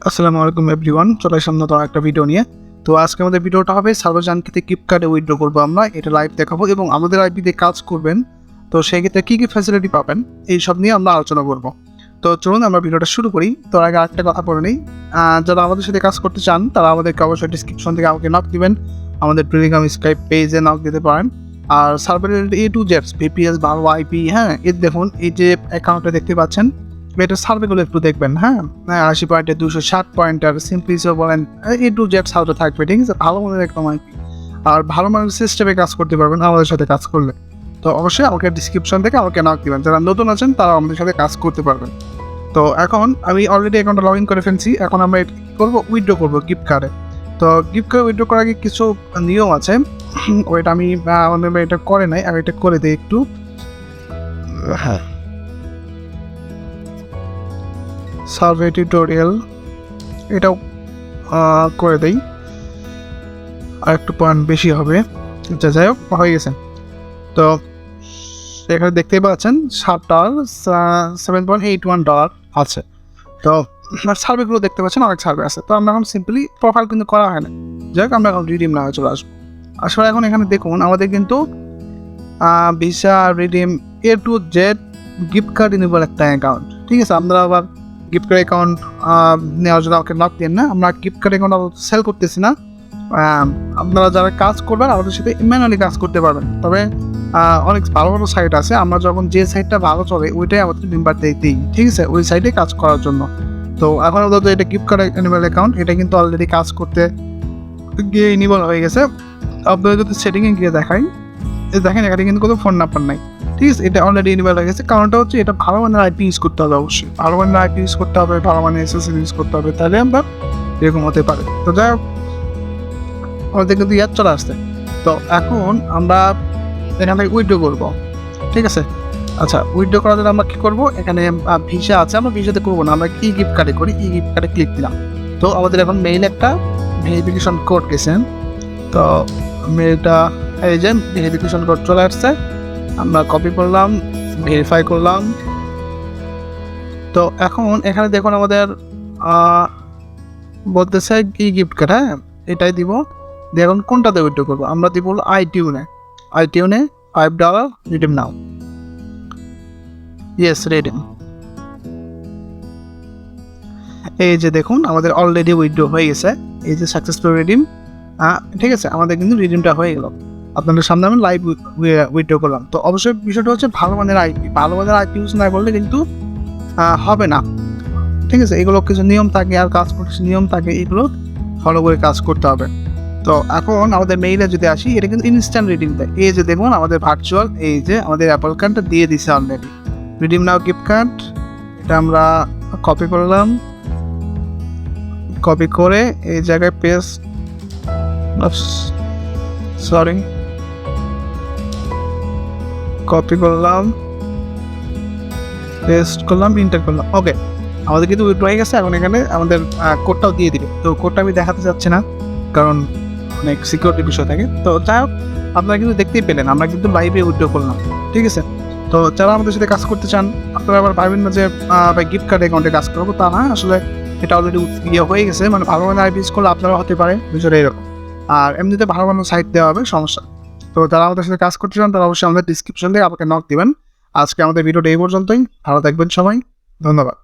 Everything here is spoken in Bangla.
আসসালামু আলাইকুম এভরিওয়ান, চলে আসলাম নতুন একটা ভিডিও নিয়ে। তো আজকে আমাদের ভিডিওটা হবে সার্ভার জানকিতে গিফটকার্ডে উইথড্র করবো আমরা, এটা লাইভ দেখাবো এবং আমাদের আইপিতে কাজ করবেন। তো সেই ক্ষেত্রে কী কী ফ্যাসিলিটি পাবেন এইসব নিয়ে আমরা আলোচনা করব। তো চলুন আমরা ভিডিওটা শুরু করি। তো আগে আরেকটা কথা বলে নিই, যারা আমাদের সাথে কাজ করতে চান তারা আমাদেরকে অবশ্যই ডিসক্রিপশন থেকে আমাকে নক দিবেন, আমাদের টেলিগ্রাম স্কাইপ পেজে নক দিতে পারেন। আর সার্ভারের A to Z ভিপিএস ভালো আইপি, হ্যাঁ এই দেখুন এই যে অ্যাকাউন্টটা দেখতে পাচ্ছেন, এটা সার্ভেগুলো একটু দেখবেন। হ্যাঁ 80 পয়েন্টের 260 পয়েন্টার সিম্পলিসও বলেন A to Z সাউটা থাকবে, ঠিক আছে। ভালো মানের একদম আইপি আর ভালো মানের সিস্টেমে কাজ করতে পারবেন আমাদের সাথে কাজ করলে। তো অবশ্যই আমাকে ডিসক্রিপশন থেকে আমাকে নক দিবেন, যারা নতুন আছেন তারা আমাদের সাথে কাজ করতে পারবেন। তো এখন আমি অলরেডি অ্যাকাউন্টে লগ ইন করে ফেলছি। এখন আমরা কী করবো, উইথড্র করবো গিফট কার্ডে। তো গিফট কার্ড উইথড্র করার আগে কিছু নিয়ম আছে, ওইটা আমি আমাদের এটা করে নাই, আমি এটা করে দিই একটু। হ্যাঁ, সার্ভে টিউটোরিয়াল এটাও করে দেই, আর একটু পয়েন্ট বেশি হবে। আচ্ছা যাই হোক, হয়ে গেছে। তো এখানে দেখতেই পাচ্ছেন $7.81 আছে। তো সার্ভেগুলো দেখতে পাচ্ছেন, অনেক সার্ভে আছে। তো আমরা এখন সিম্পলি প্রোফাইল কিন্তু করা হয় না, যাই হোক আমরা এখন রিডিম না চলে আসবো। আসলে এখন এখানে দেখুন আমাদের কিন্তু visa redeem A to Z gift card enable একটা অ্যাকাউন্ট, ঠিক আছে। আপনারা আবার গিফট কার্ড অ্যাকাউন্ট নেওয়ার জন্য আমাকে নক দিন না, আমরা গিফট কার্ড অ্যাকাউন্ট সেল করতেছি না। আপনারা যারা কাজ করবেন আমাদের সাথে ম্যানুয়ালি কাজ করতে পারবেন। তবে অনেক ভালো ভালো সাইট আছে, আমরা যখন যে সাইটটা ভালো চলে ওইটাই আমাদের মেম্বার দিই, ঠিক আছে, ওই সাইটে কাজ করার জন্য। তো এখন আপাতত এটা গিফট কার্ড ইনেবল অ্যাকাউন্ট, এটা কিন্তু অলরেডি কাজ করতে গিয়ে ইনেবল হয়ে গেছে। আপনারা যদি সেটিংয়ে গিয়ে দেখেন এখানে কিন্তু কোনো ফোন নাম্বার নাই, ঠিক আছে। এটা অলরেডি ইনেবল হয়ে গেছে, কারণটা হচ্ছে এটা ভালো মানের আইপি ইউজ করতে হবে, অবশ্যই ভালো মানের আইপি ইউজ করতে হবে, ভালো মানের এসএসএল ইউজ করতে হবে, তাহলে আমরা এরকম হতে পারে। তো যাই হোক, আমাদের কিন্তু ইয়াদ চলে আসছে। তো এখন আমরা এখান থেকে উইথড্র করবো, ঠিক আছে। আচ্ছা, উইথড্র করার জন্য আমরা কী করবো, এখানে ভিসা আছে, আমরা ভিসাতে করবো না, আমরা ই গিফট কার্ডে করি। ই গিফট কার্ডে ক্লিক দিলাম। তো আমাদের এখন মেইল একটা ভেরিফিকেশন কোড গেছেন। তো মেইলটা এই যে ভেরিফিকেশন কোড চলে আসছে, আমরা কপি করলাম, ভেরিফাই করলাম। তো এখন এখানে দেখুন আমাদের বলতেছে ই গিফট কার্ড, হ্যাঁ এটাই দিব। দেখুন কোনটাতে উইথড্র করবো, আমরা দিব আইটিউনে $5 রিডিম নাও। Yes, redeem. এই যে দেখুন আমাদের অলরেডি উইথড্র হয়ে গেছে, এই যে সাকসেসফুল রিডিম, ঠিক আছে। আমাদের কিন্তু রিডিমটা হয়ে গেল, আপনাদের সামনে আমি লাইভ উইথড্র করলাম। তো অবশ্যই বিষয়টা হচ্ছে ভালো মানের আইপি ইউজ না করলে কিন্তু হবে না, ঠিক আছে। এগুলো কিছু নিয়ম থাকে, আর কাজ করতে নিয়ম থাকে, এগুলো ফলো করে কাজ করতে হবে। তো এখন আমাদের মেইলে যদি আসি, এটা কিন্তু ইনস্ট্যান্ট রিডিম দেয়। এই যে দেখুন আমাদের ভার্চুয়াল, এই যে আমাদের অ্যাপল কার্ডটা দিয়ে দিছে অলরেডি, রিডিম নাও গিফট কার্ড। এটা আমরা কপি করলাম, কপি করে এই জায়গায় পেস্ট, সরি কপি করলাম, পেস্ট করলাম, ইন্টার করলাম। ওকে, আমাদের কিন্তু উইথড্র হয়ে গেছে। এখন এখানে আমাদের কোডটাও দিয়ে দিবে। তো কোডটা আমি দেখাতে চাচ্ছি না, কারণ অনেক সিকিউরিটি বিষয় থাকে। তো যাই হোক, আপনারা কিন্তু দেখতেই পেলেন আমরা কিন্তু লাইভে উইথড্র করলাম, ঠিক আছে। তো যারা আমাদের সাথে কাজ করতে চান, আপনারা আবার ভাবেন না যে গিফট কার্ড অ্যাকাউন্টে কাজ করবো, তা না, আসলে এটা অলরেডি হয়ে গেছে। মানে ভালো মানের আইপি ইউজ করলে আপনারা হতে পারে বিষয়টা এরকম। আর এমনিতে ভালো মানের সাইট দেওয়া হবে, সমস্যা। তো যারা আমাদের সাথে কাজ করতে চান তারা অবশ্যই আমাদের ডিসক্রিপশন থেকে আমাকে নক দিবেন। আজকে আমাদের ভিডিওটা এই পর্যন্তই, ভালো থাকবেন সবাই, ধন্যবাদ।